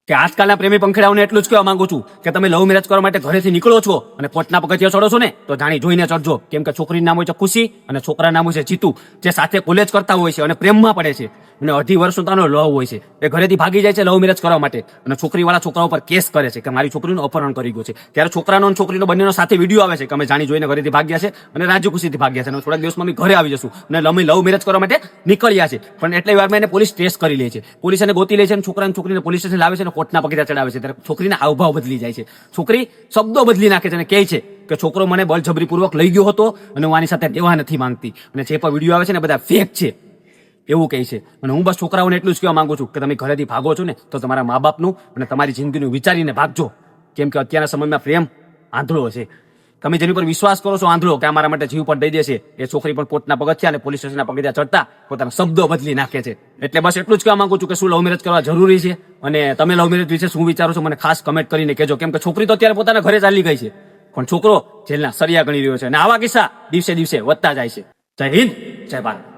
કે આજકાલના પ્રેમી પંખેડાઓને એટલું જ કહેવા માંગુ છું કે તમે લવ મેરેજ કરવા માટે ઘરેથી નીકળો છો અને કોર્ટના પગથિયા ચડો છો ને તો જાણી જોઈને ચડજો, કેમ કે છોકરીનું નામ હોય છે ખુશી અને છોકરાનું નામ હોય છે જીતુ, જે સાથે કોલેજ કરતા હોય છે અને પ્રેમમાં પડે છે અને 2.5 વર્ષનો તાનો લવ હોય છે. એ ઘરેથી ભાગી જાય છે લવ મેરેજ કરવા માટે અને છોકરીવાળા છોકરા ઉપર કેસ કરે છે કે મારી છોકરીનું અપહરણ કરી ગયો છે. ત્યારે છોકરાનો અને છોકરીનો બંનેનો સાથે વિડીયો આવે છે કે અમે જાણી જોઈને ઘરેથી ભાગ્યા છે અને રાજી ખુશીથી ભાગ્યા છે અને થોડાક દિવસમાં અમે ઘરે આવી જશું અને અમે લવ મેરેજ કરવા માટે નીકળ્યા છે. પણ એટલી વારમાં એને પોલીસ ટેસ્ટ કરી લે છે, પોલીસ એને ગોતી લે છે અને છોકરા અને છોકરીને પોલીસ સ્ટેશન લાવે છે અને કોર્ટના પગથિયા ચડાવે છે. ત્યારે છોકરીના હાવભાવ બદલી જાય છે, છોકરી શબ્દો બદલી નાખે છે અને કહે છે કે છોકરો મને બળજબરીપૂર્વક લઈ ગયો હતો અને હું આની સાથે રહેવા નથી માંગતી અને જે પણ વિડીયો આવે છે ને બધા ફેક છે એવું કહે છે. અને હું બસ છોકરાઓને એટલું જ કહેવા માંગુ છું કે તમે ઘરેથી ભાગો છો ને તો તમારા મા બાપનું અને તમારી જિંદગીનું વિચારીને ભાગજો, કેમ કે અત્યારના સમયમાં પ્રેમ આંધળો છે. તમે જેની પર વિશ્વાસ કરો છો આંધળો કે અમારા માટે જીવ પણ દઈ દેશે, એ છોકરી પણ કોર્ટના પગથિયા અને પોલીસ સ્ટેશનના પગથિયા ચડતા પોતાના શબ્દો બદલી નાખે છે. એટલે બસ એટલું જ કહેવા માંગુ છું કે શું લવ મેરેજ કરવા જરૂરી છે અને તમે લવ મેરેજ વિશે શું વિચારો છો મને ખાસ કમેન્ટ કરીને કહેજો, કેમ કે છોકરી તો અત્યારે પોતાના ઘરે ચાલી ગઈ છે પણ છોકરો જેલના સળિયા ગણી રહ્યો છે અને આવા કિસ્સા દિવસે દિવસે વધતા જાય છે. જય હિન્દ, જય ભારત.